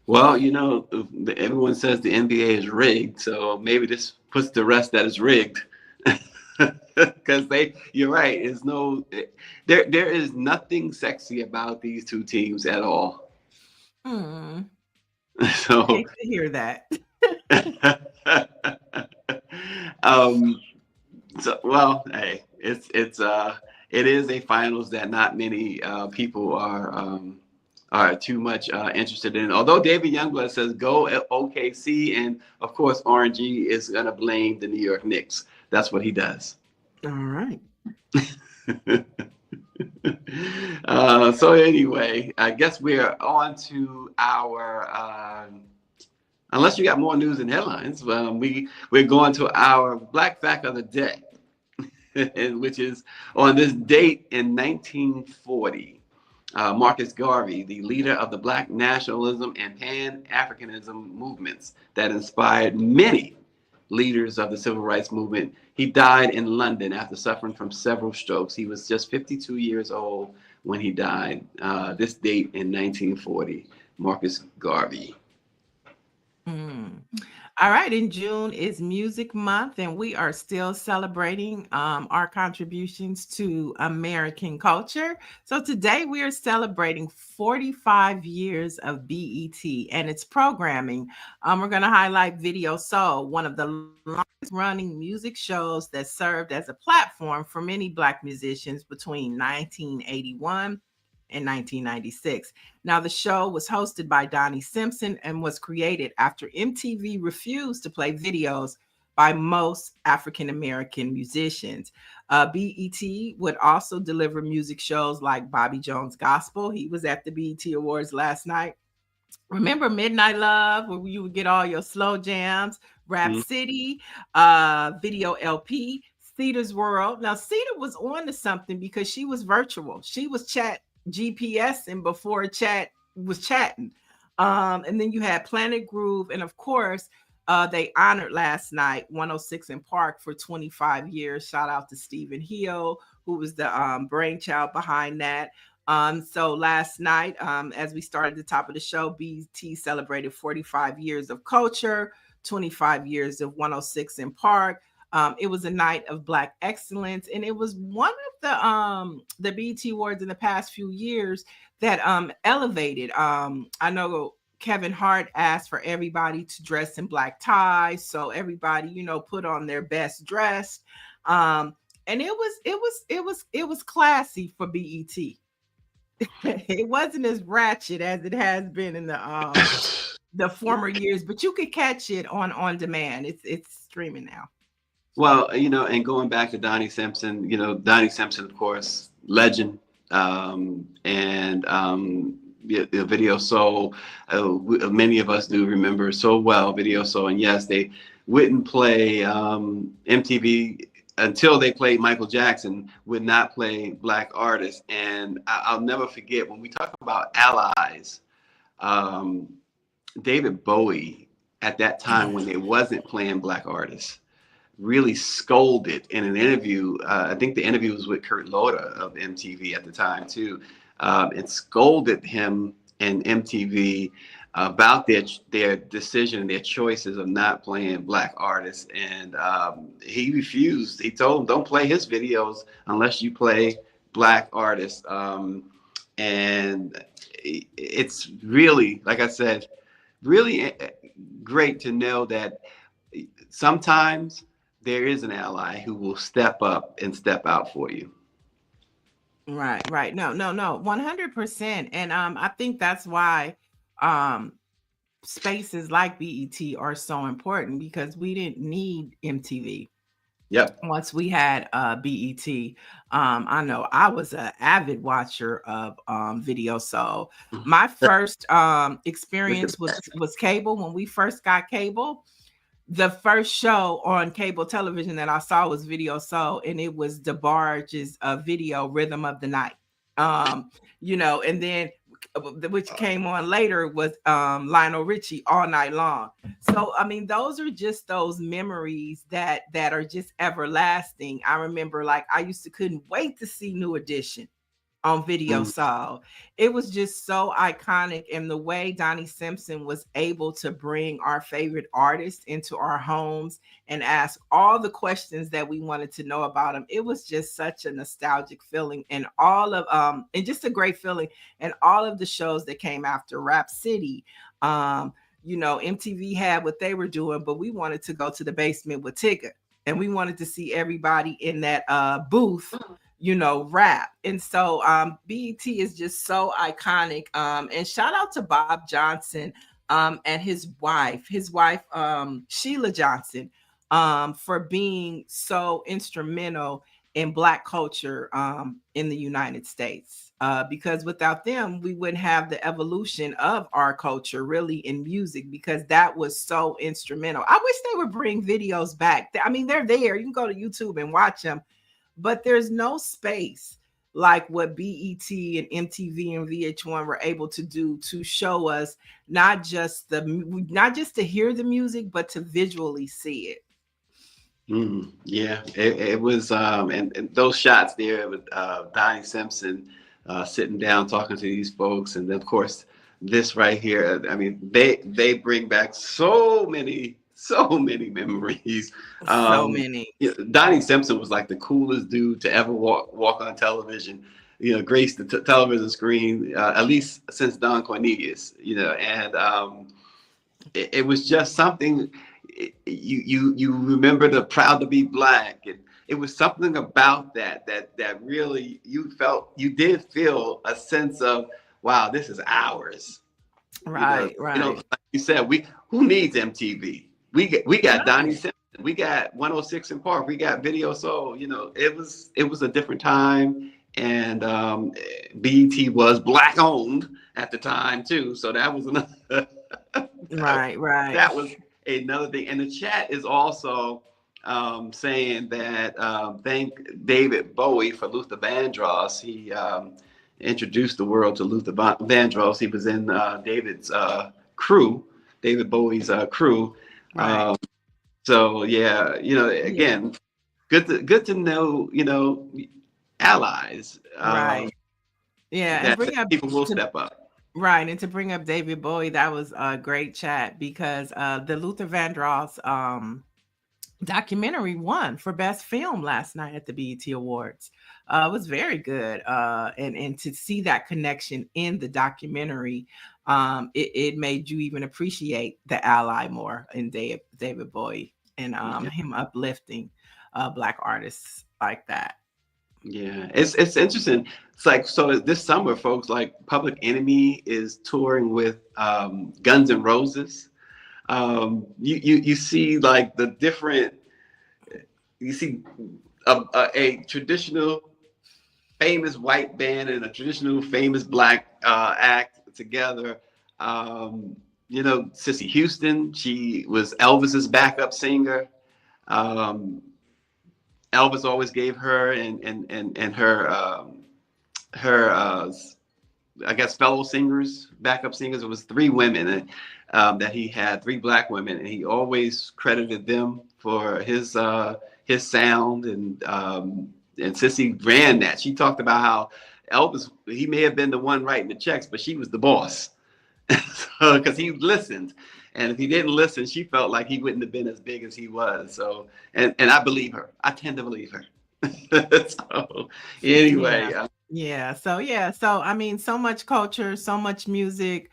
Well, you know, everyone says the NBA is rigged, so maybe this puts to rest that it's rigged. Because you're right, there is nothing sexy about these two teams at all. So I hate to hear that. So well, hey, it is a finals that not many people are too much interested in. Although David Youngblood says go OKC, and of course RNG is gonna blame the New York Knicks. That's what he does. All right. So anyway, I guess we're on to our. Unless you got more news and headlines, we're going to our Black Fact of the Day, which is on this date in 1940. Marcus Garvey, the leader of the Black nationalism and Pan-Africanism movements that inspired many leaders of the civil rights movement, he died in London after suffering from several strokes. He was just 52 years old when he died. This date in 1940, Marcus Garvey. All right, in June is Music Month, and we are still celebrating our contributions to American culture. So today we are celebrating 45 years of BET and its programming. We're going to highlight Video Soul, one of the longest running music shows that served as a platform for many Black musicians between 1981 in 1996. Now, the show was hosted by Donnie Simpson and was created after MTV refused to play videos by most African-American musicians. BET would also deliver music shows like Bobby Jones Gospel. He was at the BET Awards last night. Remember Midnight Love, where you would get all your slow jams, Rap City, Video LP, Cedar's World. Now, Cedar was on to something because she was virtual. She was chat GPSing before chat was chatting. And then you had Planet Groove, and of course, they honored last night 106 in Park for 25 years. Shout out to Stephen Hill, who was the brainchild behind that. So last night, as we started at the top of the show, BET celebrated 45 years of culture, 25 years of 106 in Park. It was a night of Black excellence, and it was one of the BET Awards in the past few years that elevated. I know Kevin Hart asked for everybody to dress in black ties, so everybody, put on their best dress, and it was classy for BET. It wasn't as ratchet as it has been in the former years, but you could catch it on demand. It's streaming now. Well, and going back to Donnie Simpson, Donnie Simpson, of course, legend, and the Video Soul. Many of us do remember so well Video Soul, and yes, they wouldn't play MTV until they played Michael Jackson. Would not play Black artists, and I'll never forget when we talk about allies. David Bowie at that time, when they wasn't playing Black artists, really scolded in an interview. I think the interview was with Kurt Loder of MTV at the time too, and scolded him and MTV about their decision, their choices of not playing Black artists. And he refused. He told them, don't play his videos unless you play Black artists. And it's really, like I said, really great to know that sometimes there is an ally who will step up and step out for you. Right. No, 100%. And I think that's why spaces like BET are so important, because we didn't need MTV. Yep. Once we had BET, I know I was an avid watcher of Video Soul. My first experience was cable. When we first got cable, the first show on cable television that I saw was Video Soul, and it was DeBarge's video Rhythm of the Night. And then which came on later was Lionel Richie All Night Long. So I mean, those are just those memories that are just everlasting. I remember, like, I couldn't wait to see New Edition on Video Soul. It was just so iconic, and the way Donnie Simpson was able to bring our favorite artists into our homes and ask all the questions that we wanted to know about them. It was just such a nostalgic feeling, and and just a great feeling. And all of the shows that came after Rap City, MTV had what they were doing, but we wanted to go to the basement with Tigger, and we wanted to see everybody in that booth rap. And so BET is just so iconic. And shout out to Bob Johnson and his wife Sheila Johnson, for being so instrumental in Black culture in the United States, because without them we wouldn't have the evolution of our culture really in music, because that was so instrumental. I wish they would bring videos back. I mean, they're there, you can go to YouTube and watch them, but there's no space like what BET and MTV and VH1 were able to do to show us not just to hear the music, but to visually see it. Yeah, it was, and those shots there with Donnie Simpson sitting down talking to these folks, and then of course this right here. I mean, they bring back so many memories. So many. Donnie Simpson was like the coolest dude to ever walk on television. Graced the television screen, at least since Don Cornelius. And it was just something. You remember the Proud to be Black, and it was something about that really you did feel a sense of, wow, this is ours. Right. Like you said, who needs MTV? We got Donnie Simpson, we got 106 in Park, we got Video Soul. It was a different time, and BET was Black owned at the time too. So that was another. Right. That was another thing. And the chat is also saying that thank David Bowie for Luther Vandross. introduced the world to Luther Vandross. He was in David's crew, David Bowie's crew. Right. So yeah, again, good to know, allies. Right. Yeah, and That bring up people will to step up. right, and to bring up David Bowie, that was a great chat because the Luther Vandross documentary won for best film last night at the BET Awards. It was very good, and to see that connection in the documentary, it made you even appreciate the ally more in David Bowie and him uplifting Black artists like that. Yeah, it's interesting. It's like, so this summer, folks, like Public Enemy is touring with Guns N' Roses. You see like the different, you see a traditional famous white band and a traditional famous black act together. Cissy Houston, she was Elvis's backup singer. Elvis always gave her and her I guess fellow singers, backup singers. It was three women that he had, three black women, and he always credited them for his sound. And Cissy ran that. She talked about how Elvis, he may have been the one writing the checks, but she was the boss. Because he listened, and if he didn't listen, she felt like he wouldn't have been as big as he was. So, and I believe her. I tend to believe her. So, anyway, So I mean, so much culture, so much music.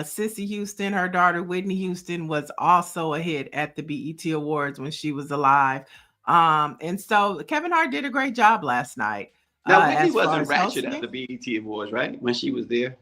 Cissy Houston, her daughter Whitney Houston, was also a hit at the BET Awards when she was alive. And so Kevin Hart did a great job last night. Now Whitney as far wasn't as ratchet hosting. at the BET Awards, right? When she was there.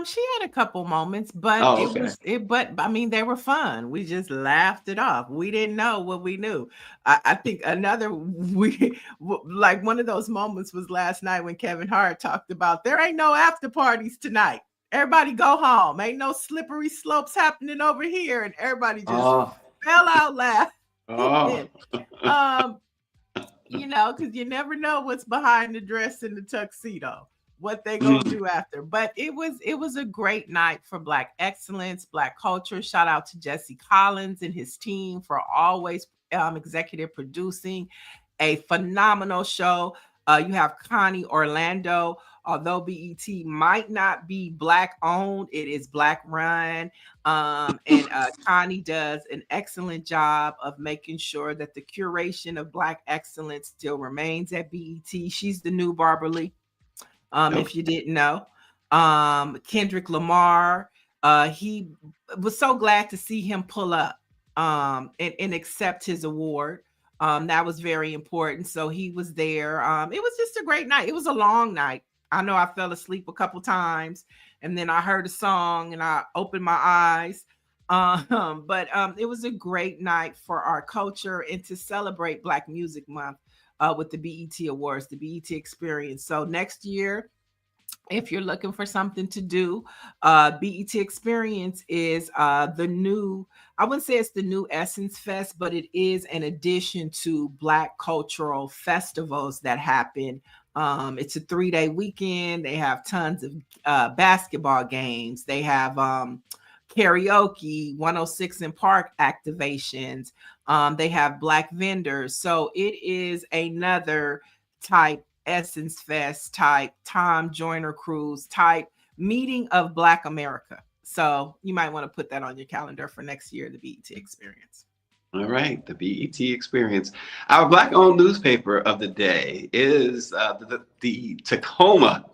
She had a couple moments, but Oh, okay. but I mean, they were fun. We just laughed it off. We didn't know what we knew. I think another like one of those moments was last night when Kevin Hart talked about there ain't no after parties tonight. Everybody go home. Ain't no slippery slopes happening over here, and everybody just fell out laughing. Because you never know what's behind the dress and the tuxedo, what they gonna do after. But it was a great night for Black excellence, Black culture. Shout out to Jesse Collins and his team for always executive producing a phenomenal show. You have Connie Orlando. Although BET might not be Black owned, it is Black run. And Connie does an excellent job of making sure that the curation of Black excellence still remains at BET. She's the new Barbara Lee. If you didn't know. Kendrick Lamar, he was so glad to see him pull up and accept his award. That was very important. So he was there. It was just a great night. It was a long night. I know I fell asleep a couple times, and then I heard a song and I opened my eyes. But it was a great night for our culture and to celebrate Black Music Month with the BET Awards, the BET Experience. So next year, if you're looking for something to do, BET Experience is the new, I wouldn't say it's the new Essence Fest, but it is an addition to Black cultural festivals that happen. It's a 3-day weekend. They have tons of basketball games. They have karaoke, 106 in Park activations. They have Black vendors. So it is another type Essence Fest type, Tom Joyner cruise type meeting of Black America. So you might want to put that on your calendar for next year, the BET Experience. All right, the BET Experience. Our Black-owned newspaper of the day is the Tacoma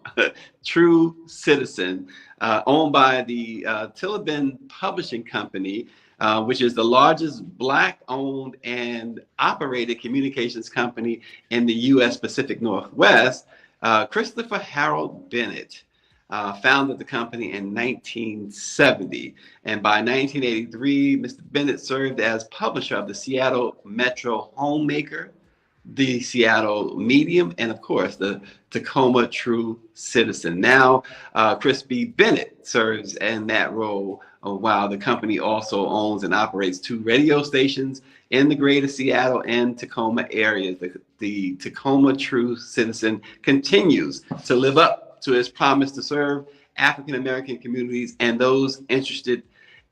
True Citizen, owned by the Tillabin Publishing Company, which is the largest Black-owned and operated communications company in the U.S. Pacific Northwest. Christopher Harold Bennett founded the company in 1970. And by 1983, Mr. Bennett served as publisher of the Seattle Metro Homemaker, the Seattle Medium, and of course, the Tacoma True Citizen. Now, Chris B. Bennett serves in that role while the company also owns and operates 2 radio stations in the greater Seattle and Tacoma areas. The Tacoma True Citizen continues to live up up to its promise to serve African American communities and those interested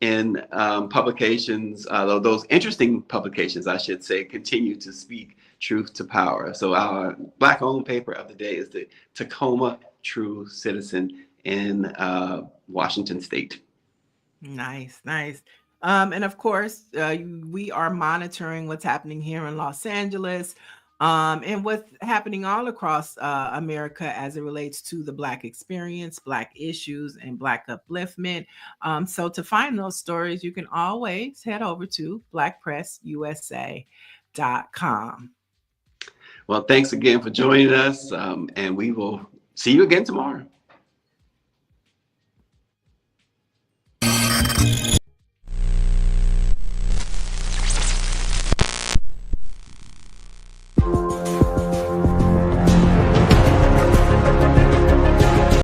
in publications, those interesting publications, I should say, continue to speak truth to power. So our Black-owned paper of the day is the Tacoma True Citizen in Washington State. Nice, nice. And of course, we are monitoring what's happening here in Los Angeles, and what's happening all across America as it relates to the Black experience, Black issues, and Black upliftment. So to find those stories, you can always head over to blackpressusa.com. Well, thanks again for joining us, and we will see you again tomorrow.